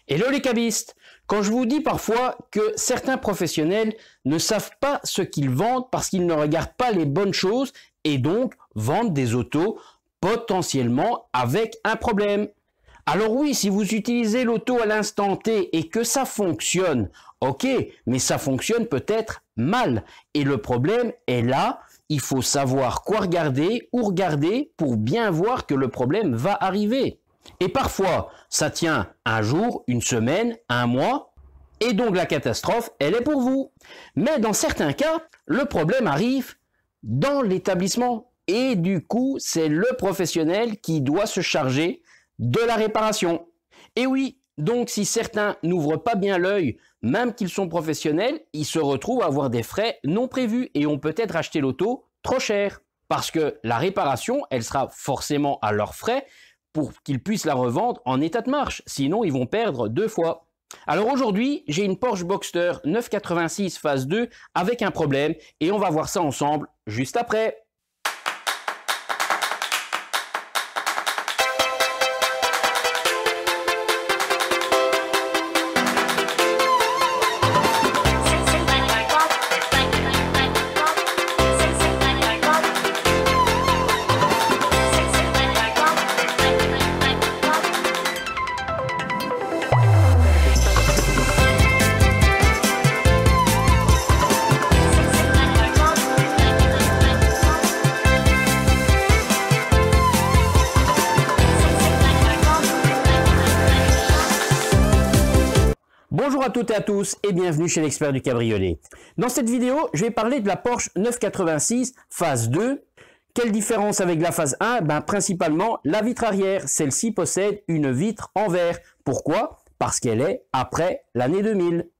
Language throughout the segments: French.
Hello les cabistes! Quand je vous dis parfois que certains professionnels ne savent pas ce qu'ils vendent parce qu'ils ne regardent pas les bonnes choses et donc vendent des autos potentiellement avec un problème. Alors oui, si vous utilisez l'auto à l'instant T et que ça fonctionne, ok, mais ça fonctionne peut-être mal. Et le problème est là, il faut savoir quoi regarder, où regarder pour bien voir que le problème va arriver. Et parfois, ça tient un jour, une semaine, un mois, et donc la catastrophe, elle est pour vous. Mais dans certains cas, le problème arrive dans l'établissement, et du coup, c'est le professionnel qui doit se charger de la réparation. Et oui, donc si certains n'ouvrent pas bien l'œil, même qu'ils sont professionnels, ils se retrouvent à avoir des frais non prévus et ont peut-être acheté l'auto trop cher. Parce que la réparation, elle sera forcément à leurs frais, pour qu'ils puissent la revendre en état de marche. Sinon, ils vont perdre deux fois. Alors aujourd'hui, j'ai une Porsche Boxster 986 phase 2 avec un problème et on va voir ça ensemble juste après. Bonjour à toutes et à tous et bienvenue chez l'expert du cabriolet. Dans cette vidéo, je vais parler de la Porsche 986 phase 2. Quelle différence avec la phase 1? Principalement la vitre arrière. Celle-ci possède une vitre en verre. Pourquoi? Parce qu'elle est après l'année 2000.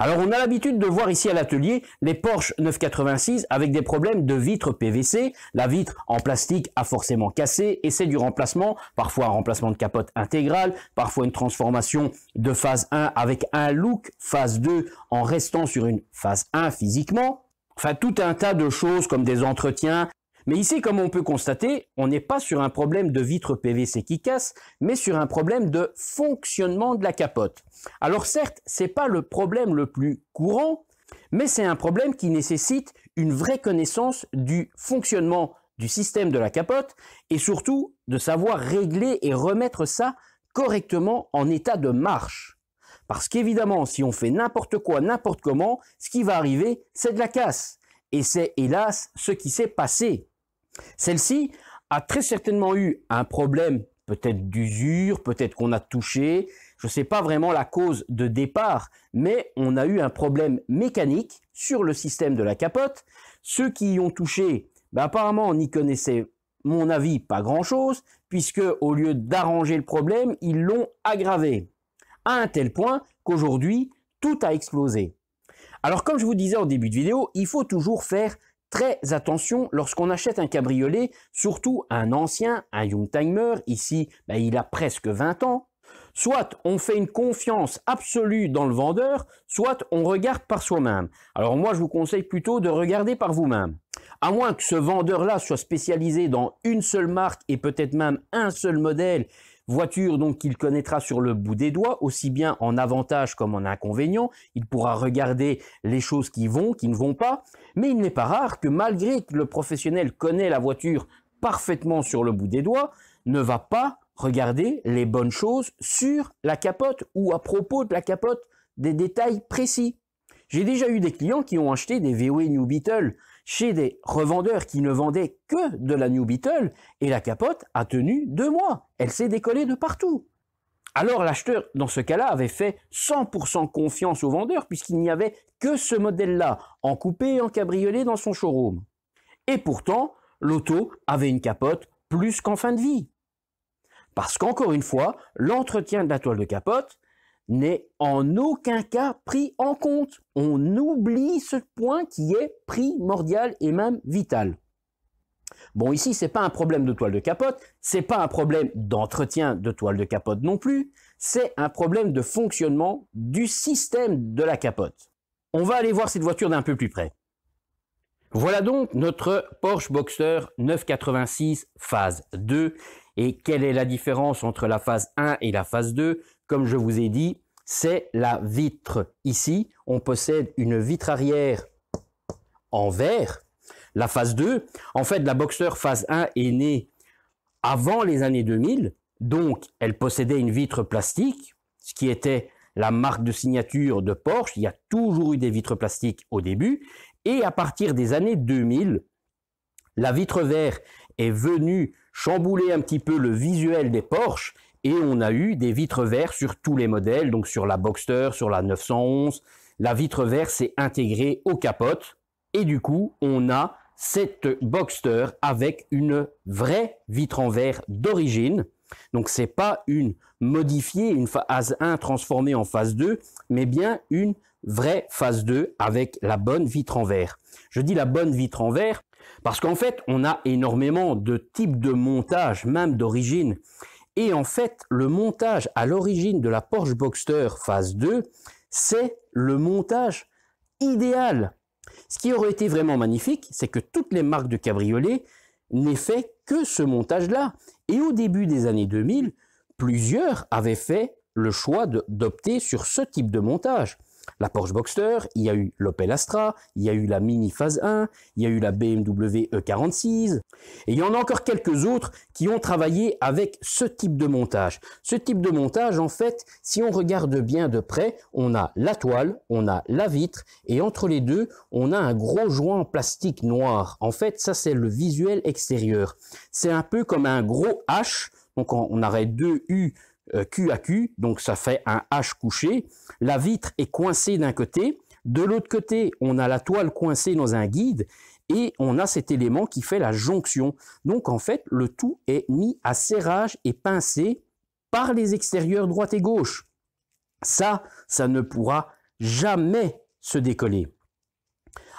Alors on a l'habitude de voir ici à l'atelier les Porsche 986 avec des problèmes de vitre PVC. La vitre en plastique a forcément cassé et c'est du remplacement, parfois un remplacement de capote intégrale, parfois une transformation de phase 1 avec un look phase 2 en restant sur une phase 1 physiquement. Enfin tout un tas de choses comme des entretiens. Mais ici, comme on peut constater, on n'est pas sur un problème de vitre PVC qui casse, mais sur un problème de fonctionnement de la capote. Alors certes, ce n'est pas le problème le plus courant, mais c'est un problème qui nécessite une vraie connaissance du fonctionnement du système de la capote et surtout de savoir régler et remettre ça correctement en état de marche. Parce qu'évidemment, si on fait n'importe quoi, n'importe comment, ce qui va arriver, c'est de la casse. Et c'est hélas ce qui s'est passé. Celle-ci a très certainement eu un problème, peut-être d'usure, peut-être qu'on a touché, je ne sais pas vraiment la cause de départ, mais on a eu un problème mécanique sur le système de la capote. Ceux qui y ont touché, apparemment on n'y connaissait, mon avis, pas grand-chose, puisque au lieu d'arranger le problème, ils l'ont aggravé, à un tel point qu'aujourd'hui, tout a explosé. Alors comme je vous disais en début de vidéo, il faut toujours faire très attention lorsqu'on achète un cabriolet, surtout un ancien, un Youngtimer, ici il a presque 20 ans. Soit on fait une confiance absolue dans le vendeur, soit on regarde par soi-même. Alors moi je vous conseille plutôt de regarder par vous-même. À moins que ce vendeur-là soit spécialisé dans une seule marque et peut-être même un seul modèle, voiture donc qu'il connaîtra sur le bout des doigts, aussi bien en avantage comme en inconvénient. Il pourra regarder les choses qui vont, qui ne vont pas. Mais il n'est pas rare que malgré que le professionnel connaît la voiture parfaitement sur le bout des doigts, ne va pas regarder les bonnes choses sur la capote ou à propos de la capote, des détails précis. J'ai déjà eu des clients qui ont acheté des VW New Beetle chez des revendeurs qui ne vendaient que de la New Beetle et la capote a tenu 2 mois. Elle s'est décollée de partout. Alors l'acheteur, dans ce cas-là, avait fait 100% confiance au vendeur puisqu'il n'y avait que ce modèle-là, en coupé et en cabriolet dans son showroom. Et pourtant, l'auto avait une capote plus qu'en fin de vie. Parce qu'encore une fois, l'entretien de la toile de capote n'est en aucun cas pris en compte. On oublie ce point qui est primordial et même vital. Bon, ici, ce n'est pas un problème de toile de capote, ce n'est pas un problème d'entretien de toile de capote non plus, c'est un problème de fonctionnement du système de la capote. On va aller voir cette voiture d'un peu plus près. Voilà donc notre Porsche Boxster 986 phase 2. Et quelle est la différence entre la phase 1 et la phase 2? Comme je vous ai dit, c'est la vitre. Ici, on possède une vitre arrière en verre. La phase 2, en fait, la Boxster phase 1 est née avant les années 2000, donc elle possédait une vitre plastique, ce qui était la marque de signature de Porsche. Il y a toujours eu des vitres plastiques au début, et à partir des années 2000, la vitre verre est venue chambouler un petit peu le visuel des Porsche, et on a eu des vitres verres sur tous les modèles, donc sur la Boxster, sur la 911. La vitre verre s'est intégrée aux capotes, et du coup, on a cette Boxster avec une vraie vitre en verre d'origine. Donc c'est pas une modifiée, une phase 1 transformée en phase 2, mais bien une vraie phase 2 avec la bonne vitre en verre. Je dis la bonne vitre en verre parce qu'en fait, on a énormément de types de montage, même d'origine. Et en fait, le montage à l'origine de la Porsche Boxster phase 2, c'est le montage idéal. Ce qui aurait été vraiment magnifique, c'est que toutes les marques de cabriolets n'aient fait que ce montage-là. Et au début des années 2000, plusieurs avaient fait le choix d'opter sur ce type de montage. La Porsche Boxster, il y a eu l'Opel Astra, il y a eu la Mini Phase 1, il y a eu la BMW E46, et il y en a encore quelques autres qui ont travaillé avec ce type de montage. Ce type de montage, en fait, si on regarde bien de près, on a la toile, on a la vitre, et entre les deux, on a un gros joint en plastique noir. En fait, ça c'est le visuel extérieur. C'est un peu comme un gros H, donc on aurait deux U Q à Q, donc ça fait un H couché. La vitre est coincée d'un côté, de l'autre côté on a la toile coincée dans un guide et on a cet élément qui fait la jonction. Donc en fait le tout est mis à serrage et pincé par les extérieurs droite et gauche. Ça ne pourra jamais se décoller.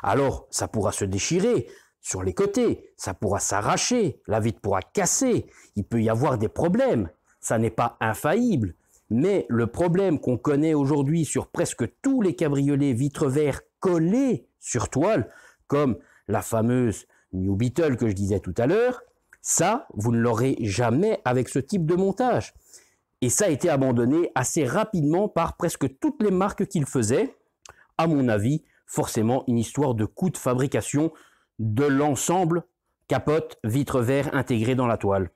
Alors ça pourra se déchirer sur les côtés, ça pourra s'arracher, la vitre pourra casser, il peut y avoir des problèmes. Ça n'est pas infaillible, mais le problème qu'on connaît aujourd'hui sur presque tous les cabriolets vitres verres collés sur toile, comme la fameuse New Beetle que je disais tout à l'heure, ça, vous ne l'aurez jamais avec ce type de montage. Et ça a été abandonné assez rapidement par presque toutes les marques qui le faisaient. À mon avis, forcément une histoire de coût de fabrication de l'ensemble capote vitre verre intégrée dans la toile.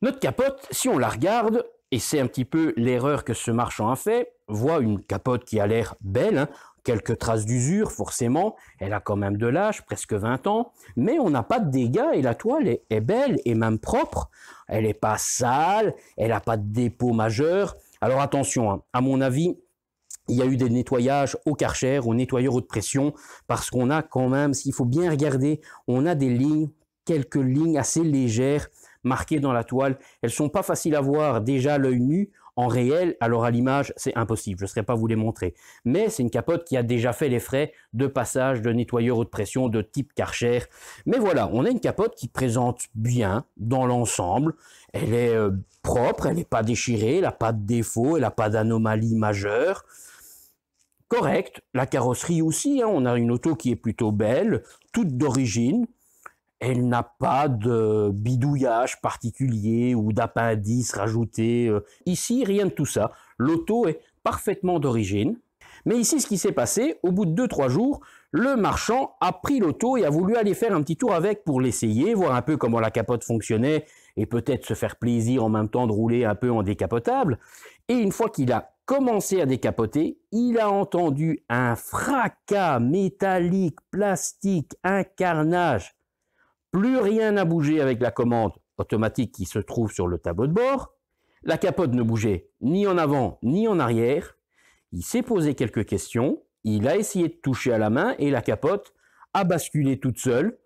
Notre capote, si on la regarde, et c'est un petit peu l'erreur que ce marchand a fait, voit une capote qui a l'air belle, hein, quelques traces d'usure forcément, elle a quand même de l'âge, presque 20 ans, mais on n'a pas de dégâts et la toile est belle et même propre, elle n'est pas sale, elle n'a pas de dépôt majeur. Alors attention, hein, à mon avis, il y a eu des nettoyages au Karcher, au nettoyeur haute pression, parce qu'on a quand même, s'il faut bien regarder, on a des lignes, quelques lignes assez légères, marquées dans la toile. Elles sont pas faciles à voir déjà à l'œil nu, en réel, alors à l'image, c'est impossible, je ne saurais pas vous les montrer. Mais c'est une capote qui a déjà fait les frais de passage de nettoyeur haute pression de type Karcher. Mais voilà, on a une capote qui présente bien dans l'ensemble. Elle est propre, elle n'est pas déchirée, elle n'a pas de défaut, elle n'a pas d'anomalie majeure. Correct, la carrosserie aussi, hein, on a une auto qui est plutôt belle, toute d'origine. Elle n'a pas de bidouillage particulier ou d'appendice rajouté. Ici, rien de tout ça. L'auto est parfaitement d'origine. Mais ici, ce qui s'est passé, au bout de 2-3 jours, le marchand a pris l'auto et a voulu aller faire un petit tour avec pour l'essayer, voir un peu comment la capote fonctionnait et peut-être se faire plaisir en même temps de rouler un peu en décapotable. Et une fois qu'il a commencé à décapoter, il a entendu un fracas métallique, plastique, un carnage. Plus rien n'a bougé avec la commande automatique qui se trouve sur le tableau de bord. La capote ne bougeait ni en avant ni en arrière. Il s'est posé quelques questions. Il a essayé de toucher à la main et la capote a basculé toute seule.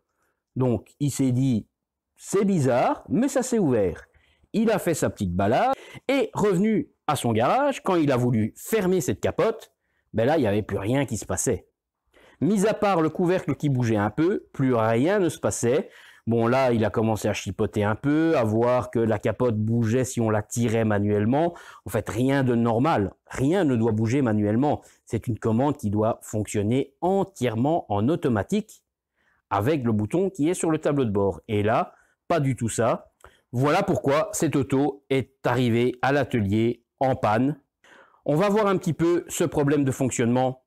Donc il s'est dit, c'est bizarre, mais ça s'est ouvert. Il a fait sa petite balade et revenu à son garage, quand il a voulu fermer cette capote, ben là, il n'y avait plus rien qui se passait. Mis à part le couvercle qui bougeait un peu, plus rien ne se passait. Bon, là, il a commencé à chipoter un peu, à voir que la capote bougeait si on la tirait manuellement. En fait, rien de normal. Rien ne doit bouger manuellement. C'est une commande qui doit fonctionner entièrement en automatique avec le bouton qui est sur le tableau de bord. Et là, pas du tout ça. Voilà pourquoi cette auto est arrivée à l'atelier en panne. On va voir un petit peu ce problème de fonctionnement.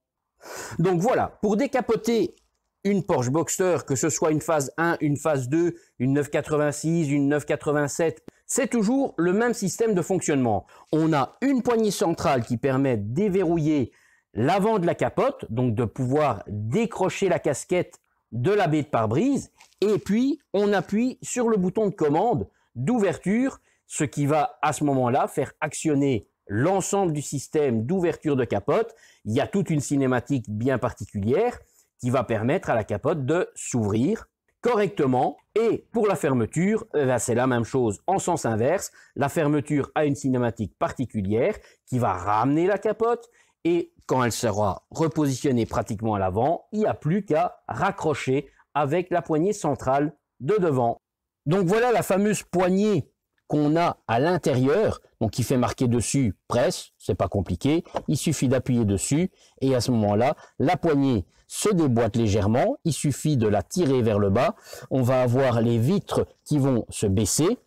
Donc voilà, pour décapoter une Porsche Boxster, que ce soit une phase 1, une phase 2, une 986, une 987, c'est toujours le même système de fonctionnement. On a une poignée centrale qui permet de déverrouiller l'avant de la capote, donc de pouvoir décrocher la casquette de la baie de pare-brise, et puis on appuie sur le bouton de commande d'ouverture, ce qui va à ce moment-là faire actionner l'ensemble du système d'ouverture de capote. Il y a toute une cinématique bien particulière qui va permettre à la capote de s'ouvrir correctement. Et pour la fermeture, c'est la même chose en sens inverse. La fermeture a une cinématique particulière qui va ramener la capote, et quand elle sera repositionnée pratiquement à l'avant, il n'y a plus qu'à raccrocher avec la poignée centrale de devant. Donc voilà la fameuse poignée qu'on a à l'intérieur, donc qui fait marquer dessus presse, c'est pas compliqué, il suffit d'appuyer dessus et à ce moment-là, la poignée se déboîte légèrement, il suffit de la tirer vers le bas, on va avoir les vitres qui vont se baisser.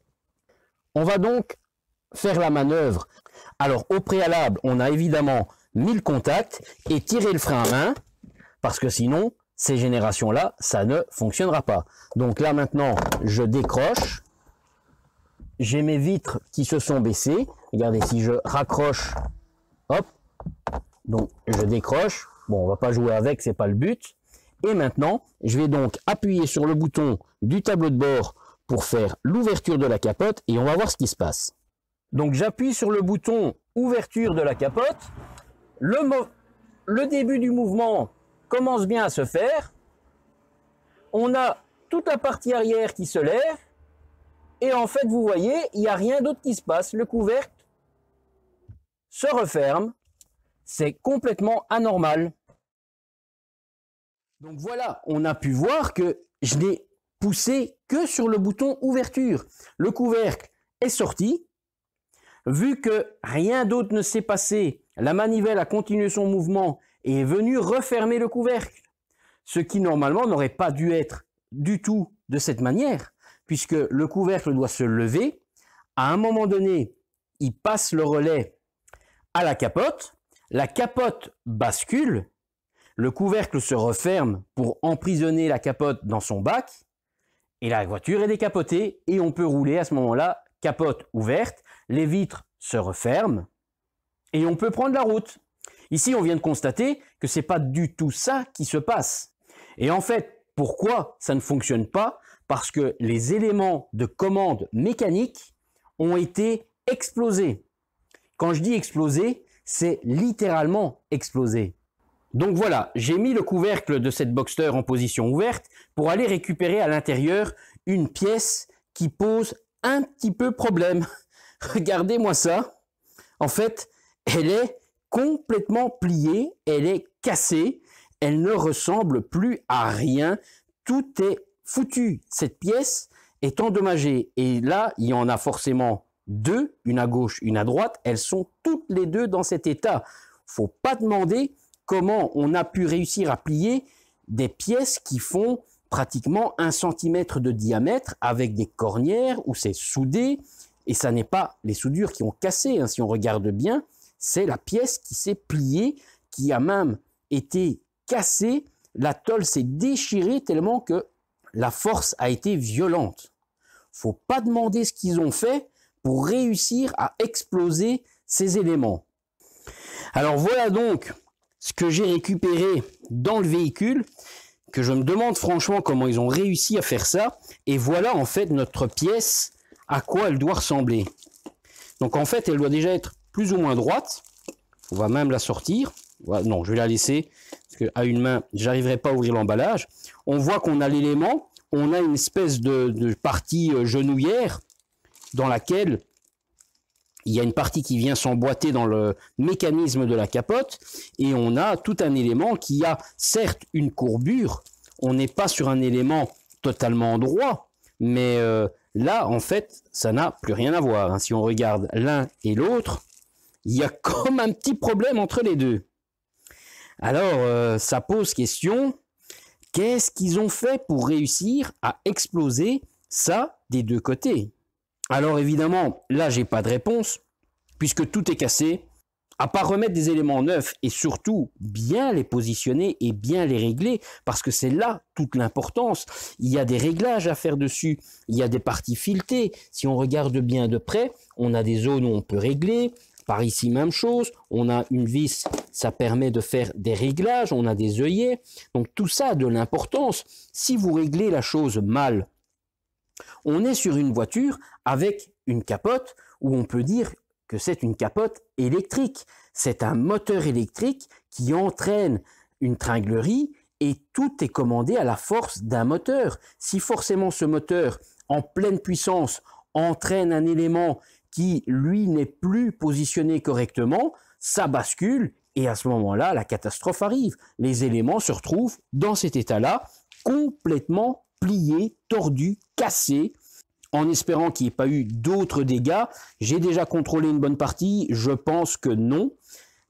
On va donc faire la manœuvre. Alors au préalable, on a évidemment mis le contact et tiré le frein à main, parce que sinon, ces générations-là, ça ne fonctionnera pas. Donc là maintenant, je décroche. J'ai mes vitres qui se sont baissées. Regardez, si je raccroche, hop, donc je décroche. Bon, on va pas jouer avec, c'est pas le but. Et maintenant, je vais donc appuyer sur le bouton du tableau de bord pour faire l'ouverture de la capote et on va voir ce qui se passe. Donc j'appuie sur le bouton ouverture de la capote. Le début du mouvement commence bien à se faire. On a toute la partie arrière qui se lève. Et en fait, vous voyez, il n'y a rien d'autre qui se passe. Le couvercle se referme. C'est complètement anormal. Donc voilà, on a pu voir que je n'ai poussé que sur le bouton ouverture. Le couvercle est sorti. Vu que rien d'autre ne s'est passé, la manivelle a continué son mouvement et est venue refermer le couvercle. Ce qui normalement n'aurait pas dû être du tout de cette manière, puisque le couvercle doit se lever. À un moment donné, il passe le relais à la capote bascule, le couvercle se referme pour emprisonner la capote dans son bac, et la voiture est décapotée, et on peut rouler à ce moment-là, capote ouverte, les vitres se referment, et on peut prendre la route. Ici, on vient de constater que ce n'est pas du tout ça qui se passe. Et en fait, pourquoi ça ne fonctionne pas? Parce que les éléments de commande mécanique ont été explosés. Quand je dis explosé, c'est littéralement explosé. Donc voilà, j'ai mis le couvercle de cette Boxster en position ouverte pour aller récupérer à l'intérieur une pièce qui pose un petit peu problème. Regardez-moi ça. En fait, elle est complètement pliée, elle est cassée, elle ne ressemble plus à rien. Tout est foutu. Cette pièce est endommagée. Et là, il y en a forcément deux, une à gauche, une à droite. Elles sont toutes les deux dans cet état. Faut pas demander comment on a pu réussir à plier des pièces qui font pratiquement 1 centimètre de diamètre avec des cornières où c'est soudé. Et ça n'est pas les soudures qui ont cassé, hein, si on regarde bien, c'est la pièce qui s'est pliée, qui a même été cassée. La tôle s'est déchirée tellement que la force a été violente. Faut pas demander ce qu'ils ont fait pour réussir à exploser ces éléments. Alors voilà donc ce que j'ai récupéré dans le véhicule, que je me demande franchement comment ils ont réussi à faire ça. Et voilà en fait notre pièce, à quoi elle doit ressembler. Donc en fait elle doit déjà être plus ou moins droite. On va même la sortir. Non, je vais la laisser, parce qu'à une main, j'arriverai pas à ouvrir l'emballage. On voit qu'on a l'élément, on a une espèce de partie genouillère dans laquelle il y a une partie qui vient s'emboîter dans le mécanisme de la capote, et on a tout un élément qui a certes une courbure. On n'est pas sur un élément totalement droit, mais là, en fait, ça n'a plus rien à voir, hein. Si on regarde l'un et l'autre, il y a comme un petit problème entre les deux. Alors, ça pose question, qu'est-ce qu'ils ont fait pour réussir à exploser ça des deux côtés? Alors évidemment, là, j'ai pas de réponse, puisque tout est cassé. À part remettre des éléments neufs et surtout bien les positionner et bien les régler, parce que c'est là toute l'importance. Il y a des réglages à faire dessus, il y a des parties filetées. Si on regarde bien de près, on a des zones où on peut régler. Par ici, même chose, on a une vis, ça permet de faire des réglages, on a des œillets. Donc tout ça a de l'importance. Si vous réglez la chose mal, on est sur une voiture avec une capote où on peut dire que c'est une capote électrique. C'est un moteur électrique qui entraîne une tringlerie et tout est commandé à la force d'un moteur. Si forcément ce moteur, en pleine puissance, entraîne un élément qui, lui, n'est plus positionné correctement, ça bascule et à ce moment-là, la catastrophe arrive. Les éléments se retrouvent dans cet état-là, complètement pliés, tordus, cassés, en espérant qu'il n'y ait pas eu d'autres dégâts. J'ai déjà contrôlé une bonne partie, je pense que non.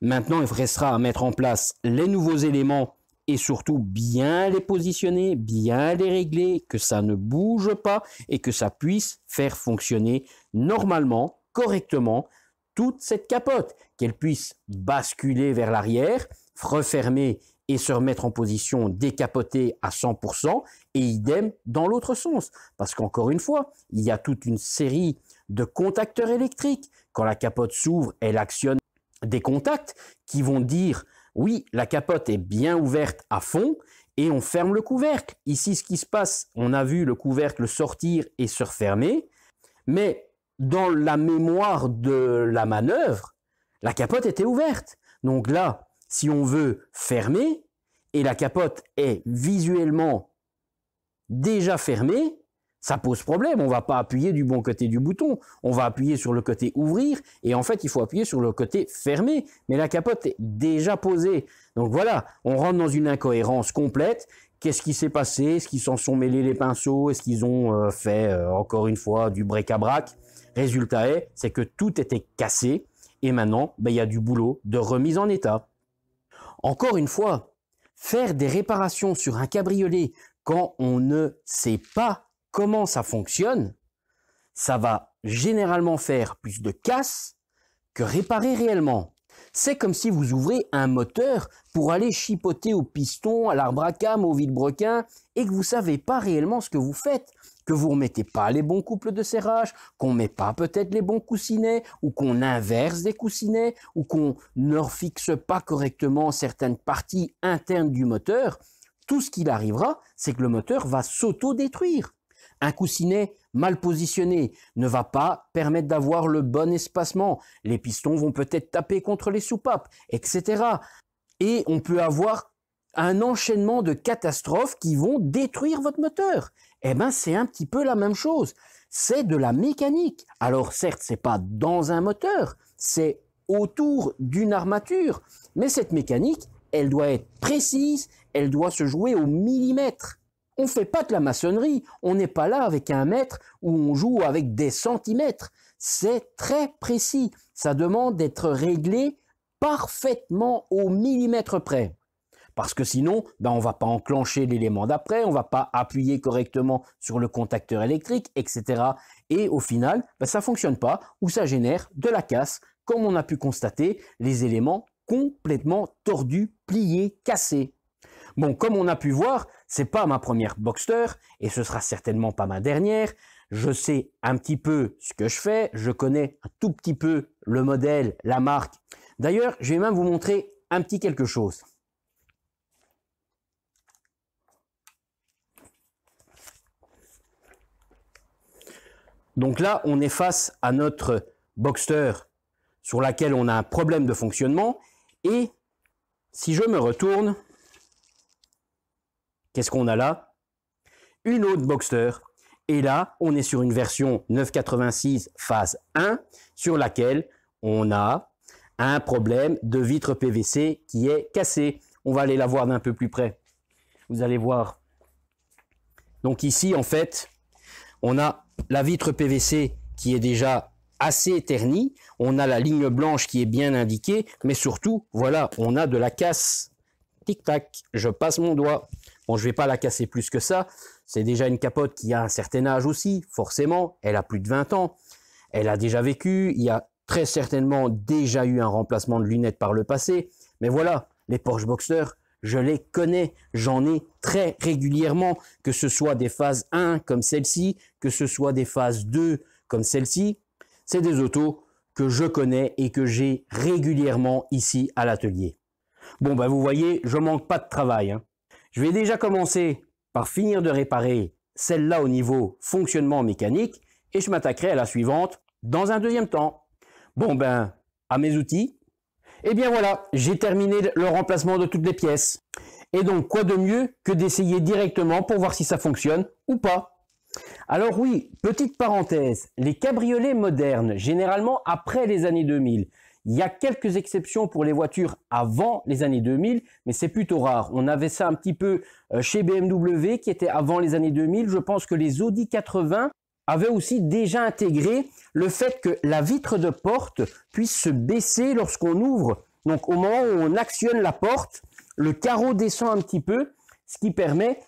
Maintenant, il restera à mettre en place les nouveaux éléments et surtout bien les positionner, bien les régler, que ça ne bouge pas et que ça puisse faire fonctionner normalement, correctement, toute cette capote, qu'elle puisse basculer vers l'arrière, refermer et se remettre en position décapotée à 100%, et idem dans l'autre sens. Parce qu'encore une fois, il y a toute une série de contacteurs électriques. Quand la capote s'ouvre, elle actionne des contacts qui vont dire « oui, la capote est bien ouverte à fond » et on ferme le couvercle. Ici, ce qui se passe, on a vu le couvercle sortir et se refermer, mais dans la mémoire de la manœuvre, la capote était ouverte. Donc là, si on veut fermer, et la capote est visuellement déjà fermée, ça pose problème. On ne va pas appuyer du bon côté du bouton. On va appuyer sur le côté ouvrir, et en fait, il faut appuyer sur le côté fermer. Mais la capote est déjà posée. Donc voilà, on rentre dans une incohérence complète. Qu'est-ce qui s'est passé? Est-ce qu'ils s'en sont mêlés les pinceaux? Est-ce qu'ils ont fait, encore une fois, du bric-à-brac? Résultat est, c'est que tout était cassé, et maintenant, il y a du boulot de remise en état. Encore une fois, faire des réparations sur un cabriolet quand on ne sait pas comment ça fonctionne, ça va généralement faire plus de casse que réparer réellement. C'est comme si vous ouvrez un moteur pour aller chipoter au piston, à l'arbre à cam, au vilebrequin, et que vous ne savez pas réellement ce que vous faites, que vous ne remettez pas les bons couples de serrage, qu'on ne met pas peut-être les bons coussinets, ou qu'on inverse des coussinets, ou qu'on ne fixe pas correctement certaines parties internes du moteur. Tout ce qu'il arrivera, c'est que le moteur va s'auto-détruire. Un coussinet mal positionné ne va pas permettre d'avoir le bon espacement. Les pistons vont peut-être taper contre les soupapes, etc. Et on peut avoir un enchaînement de catastrophes qui vont détruire votre moteur. Eh bien, c'est un petit peu la même chose. C'est de la mécanique. Alors certes, c'est pas dans un moteur, c'est autour d'une armature. Mais cette mécanique, elle doit être précise, elle doit se jouer au millimètre. On ne fait pas de la maçonnerie, on n'est pas là avec un mètre où on joue avec des centimètres. C'est très précis, ça demande d'être réglé parfaitement au millimètre près. Parce que sinon, on ne va pas enclencher l'élément d'après, on ne va pas appuyer correctement sur le contacteur électrique, etc. Et au final, ça ne fonctionne pas ou ça génère de la casse, comme on a pu constater, les éléments complètement tordus, pliés, cassés. Bon, comme on a pu voir, c'est pas ma première Boxster et ce sera certainement pas ma dernière. Je sais un petit peu ce que je fais, je connais un tout petit peu le modèle, la marque. D'ailleurs, je vais même vous montrer un petit quelque chose. Donc là, on est face à notre Boxster sur laquelle on a un problème de fonctionnement et si je me retourne, qu'est-ce qu'on a là? Une autre Boxster. Et là, on est sur une version 986 phase 1 sur laquelle on a un problème de vitre PVC qui est cassé. On va aller la voir d'un peu plus près. Vous allez voir. Donc ici, en fait, on a la vitre PVC qui est déjà assez ternie. On a la ligne blanche qui est bien indiquée. Mais surtout, voilà, on a de la casse. Tic-tac, je passe mon doigt. Bon, je ne vais pas la casser plus que ça. C'est déjà une capote qui a un certain âge aussi, forcément. Elle a plus de 20 ans. Elle a déjà vécu. Il y a très certainement déjà eu un remplacement de lunettes par le passé. Mais voilà, les Porsche Boxster, je les connais, j'en ai très régulièrement, que ce soit des phases 1 comme celle-ci, que ce soit des phases 2 comme celle-ci. C'est des autos que je connais et que j'ai régulièrement ici à l'atelier. Bon, ben vous voyez, je manque pas de travail, hein. Je vais déjà commencer par finir de réparer celle-là au niveau fonctionnement mécanique et je m'attaquerai à la suivante dans un deuxième temps. Bon, ben, à mes outils. Et bien voilà, j'ai terminé le remplacement de toutes les pièces. Et donc, quoi de mieux que d'essayer directement pour voir si ça fonctionne ou pas. Alors oui, petite parenthèse, les cabriolets modernes, généralement après les années 2000, il y a quelques exceptions pour les voitures avant les années 2000, mais c'est plutôt rare. On avait ça un petit peu chez BMW qui était avant les années 2000. Je pense que les Audi 80 avaient aussi déjà intégré le fait que la vitre de porte puisse se baisser lorsqu'on ouvre. Donc au moment où on actionne la porte, le carreau descend un petit peu, ce qui permet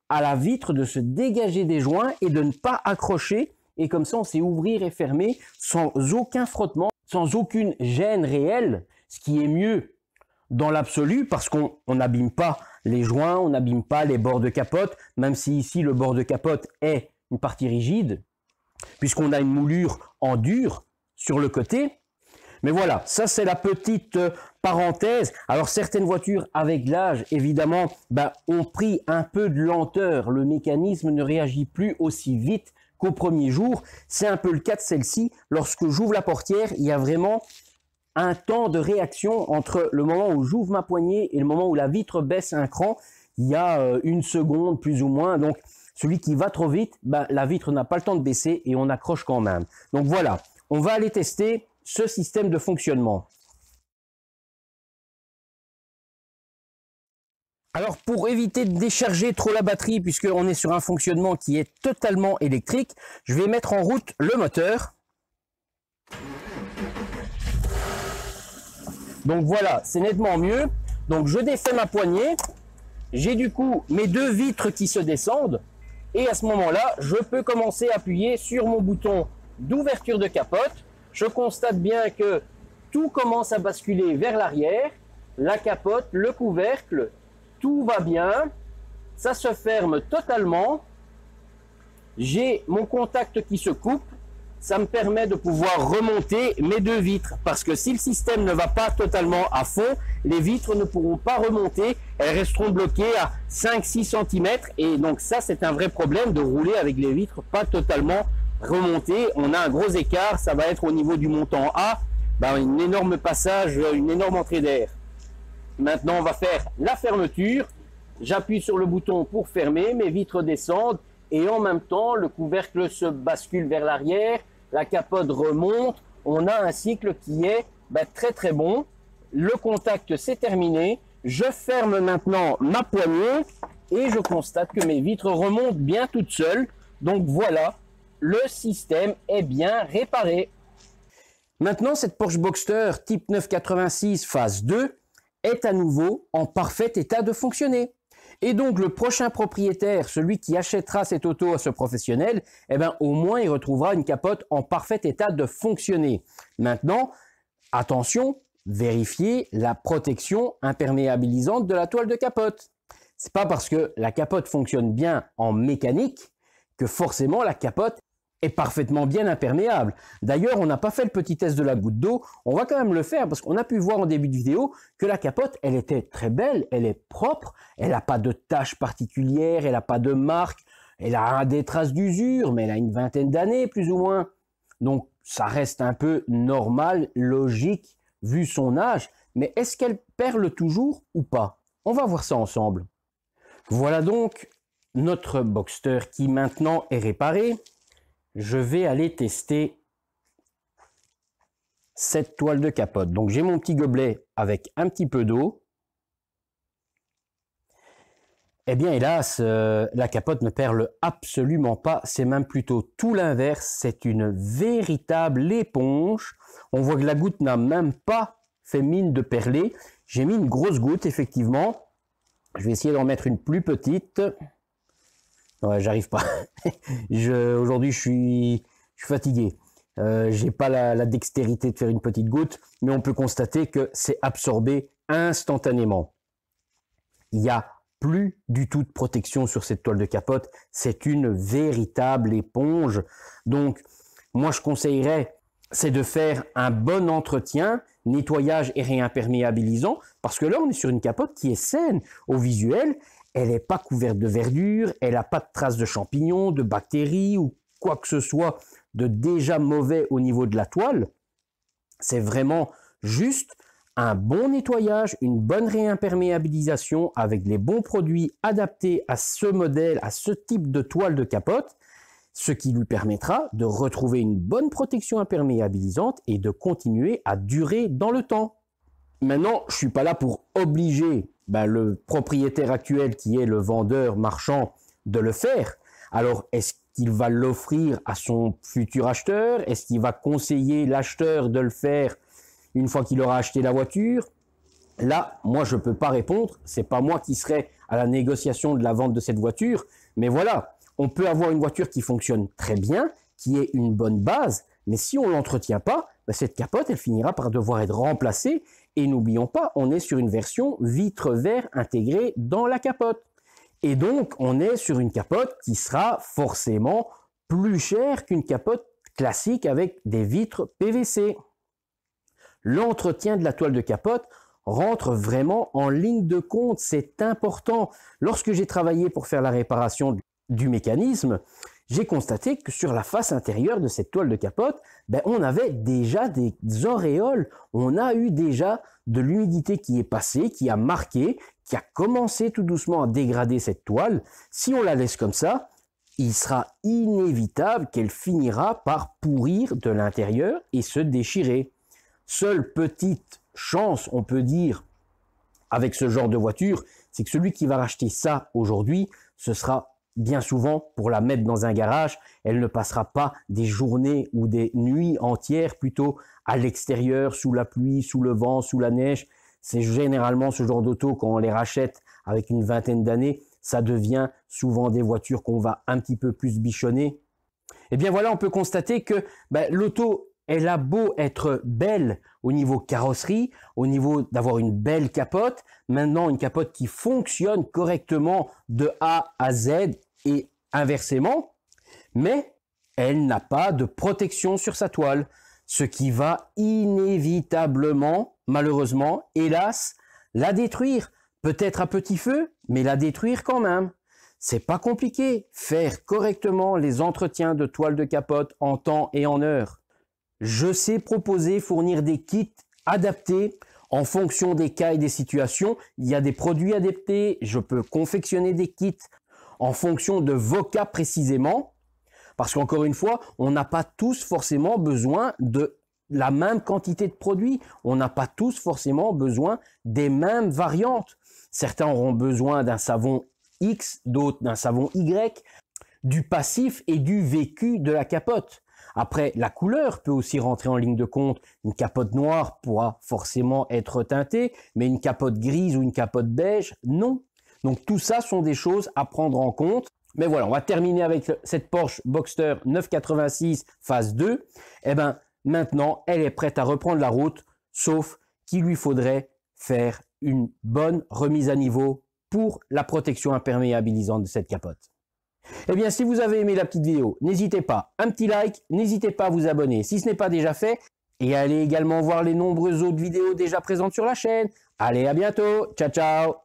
à la vitre de se dégager des joints et de ne pas accrocher. Et comme ça, on sait ouvrir et fermer sans aucun frottement, sans aucune gêne réelle, ce qui est mieux dans l'absolu parce qu'on n'abîme pas les joints, on n'abîme pas les bords de capote, même si ici le bord de capote est une partie rigide, puisqu'on a une moulure en dur sur le côté. Mais voilà, ça c'est la petite parenthèse. Alors certaines voitures avec l'âge, évidemment, ont pris un peu de lenteur. Le mécanisme ne réagit plus aussi vite qu'au premier jour. C'est un peu le cas de celle-ci. Lorsque j'ouvre la portière, il y a vraiment un temps de réaction entre le moment où j'ouvre ma poignée et le moment où la vitre baisse un cran. Il y a une seconde plus ou moins. Donc celui qui va trop vite, la vitre n'a pas le temps de baisser et on accroche quand même. Donc voilà, on va aller tester ce système de fonctionnement. Alors pour éviter de décharger trop la batterie, puisqu'on est sur un fonctionnement qui est totalement électrique, je vais mettre en route le moteur. Donc voilà, c'est nettement mieux. Donc je défais ma poignée, j'ai du coup mes deux vitres qui se descendent, et à ce moment-là, je peux commencer à appuyer sur mon bouton d'ouverture de capote. Je constate bien que tout commence à basculer vers l'arrière, la capote, le couvercle, tout va bien, ça se ferme totalement, j'ai mon contact qui se coupe, ça me permet de pouvoir remonter mes deux vitres, parce que si le système ne va pas totalement à fond, les vitres ne pourront pas remonter, elles resteront bloquées à 5-6 cm, et donc ça c'est un vrai problème de rouler avec les vitres pas totalement remontées. On a un gros écart, ça va être au niveau du montant A, un énorme passage, une énorme entrée d'air. Maintenant, on va faire la fermeture. J'appuie sur le bouton pour fermer, mes vitres descendent et en même temps, le couvercle se bascule vers l'arrière, la capote remonte. On a un cycle qui est très très bon. Le contact c'est terminé. Je ferme maintenant ma poignée et je constate que mes vitres remontent bien toutes seules. Donc voilà, le système est bien réparé. Maintenant, cette Porsche Boxster type 986 phase 2 est à nouveau en parfait état de fonctionner. Et donc le prochain propriétaire, celui qui achètera cette auto à ce professionnel, au moins il retrouvera une capote en parfait état de fonctionner. Maintenant, attention, vérifiez la protection imperméabilisante de la toile de capote. C'est pas parce que la capote fonctionne bien en mécanique que forcément la capote est parfaitement bien imperméable. D'ailleurs, on n'a pas fait le petit test de la goutte d'eau, on va quand même le faire parce qu'on a pu voir en début de vidéo que la capote, elle était très belle, elle est propre, elle n'a pas de taches particulières, elle n'a pas de marque, elle a des traces d'usure, mais elle a une vingtaine d'années plus ou moins. Donc ça reste un peu normal, logique, vu son âge, mais est-ce qu'elle perle toujours ou pas? On va voir ça ensemble. Voilà donc notre Boxster qui maintenant est réparé. Je vais aller tester cette toile de capote. Donc j'ai mon petit gobelet avec un petit peu d'eau. Eh bien hélas, la capote ne perle absolument pas. C'est même plutôt tout l'inverse. C'est une véritable éponge. On voit que la goutte n'a même pas fait mine de perler. J'ai mis une grosse goutte effectivement. Je vais essayer d'en mettre une plus petite. Ouais, j'arrive pas. Aujourd'hui, je suis fatigué. J'ai pas la dextérité de faire une petite goutte, mais on peut constater que c'est absorbé instantanément. Il n'y a plus du tout de protection sur cette toile de capote. C'est une véritable éponge. Donc, moi, je conseillerais, c'est de faire un bon entretien, nettoyage et réimperméabilisant, parce que là, on est sur une capote qui est saine au visuel. Elle n'est pas couverte de verdure, elle n'a pas de traces de champignons, de bactéries ou quoi que ce soit de déjà mauvais au niveau de la toile. C'est vraiment juste un bon nettoyage, une bonne réimperméabilisation avec les bons produits adaptés à ce modèle, à ce type de toile de capote, ce qui lui permettra de retrouver une bonne protection imperméabilisante et de continuer à durer dans le temps. Maintenant, je ne suis pas là pour obliger le propriétaire actuel qui est le vendeur marchand de le faire. Alors, est-ce qu'il va l'offrir à son futur acheteur? Est-ce qu'il va conseiller l'acheteur de le faire une fois qu'il aura acheté la voiture? Là, moi, je ne peux pas répondre. Ce n'est pas moi qui serai à la négociation de la vente de cette voiture. Mais voilà, on peut avoir une voiture qui fonctionne très bien, qui est une bonne base. Mais si on ne l'entretient pas, cette capote, elle finira par devoir être remplacée. Et n'oublions pas, on est sur une version vitre verre intégrée dans la capote. Et donc, on est sur une capote qui sera forcément plus chère qu'une capote classique avec des vitres PVC. L'entretien de la toile de capote rentre vraiment en ligne de compte, c'est important. Lorsque j'ai travaillé pour faire la réparation du mécanisme, j'ai constaté que sur la face intérieure de cette toile de capote, on avait déjà des auréoles, on a eu déjà de l'humidité qui est passée, qui a marqué, qui a commencé tout doucement à dégrader cette toile. Si on la laisse comme ça, il sera inévitable qu'elle finira par pourrir de l'intérieur et se déchirer. Seule petite chance, on peut dire, avec ce genre de voiture, c'est que celui qui va racheter ça aujourd'hui, ce sera bien souvent pour la mettre dans un garage. Elle ne passera pas des journées ou des nuits entières plutôt à l'extérieur, sous la pluie, sous le vent, sous la neige. C'est généralement ce genre d'auto, quand on les rachète avec une vingtaine d'années, ça devient souvent des voitures qu'on va un petit peu plus bichonner. Et bien voilà, on peut constater que l'auto, elle a beau être belle au niveau carrosserie, au niveau d'avoir une belle capote, maintenant une capote qui fonctionne correctement de A à Z et inversement, mais elle n'a pas de protection sur sa toile, ce qui va inévitablement, malheureusement, hélas, la détruire. Peut-être à petit feu, mais la détruire quand même. C'est pas compliqué, faire correctement les entretiens de toile de capote en temps et en heure. Je sais proposer, fournir des kits adaptés en fonction des cas et des situations. Il y a des produits adaptés, je peux confectionner des kits en fonction de vos cas précisément. Parce qu'encore une fois, on n'a pas tous forcément besoin de la même quantité de produits. On n'a pas tous forcément besoin des mêmes variantes. Certains auront besoin d'un savon X, d'autres d'un savon Y, du passif et du vécu de la capote. Après, la couleur peut aussi rentrer en ligne de compte. Une capote noire pourra forcément être teintée, mais une capote grise ou une capote beige, non. Donc tout ça sont des choses à prendre en compte. Mais voilà, on va terminer avec cette Porsche Boxster 986 phase 2. Maintenant, elle est prête à reprendre la route, sauf qu'il lui faudrait faire une bonne remise à niveau pour la protection imperméabilisante de cette capote. Eh bien, si vous avez aimé la petite vidéo, n'hésitez pas, un petit like, n'hésitez pas à vous abonner si ce n'est pas déjà fait, et allez également voir les nombreuses autres vidéos déjà présentes sur la chaîne. Allez, à bientôt, ciao ciao.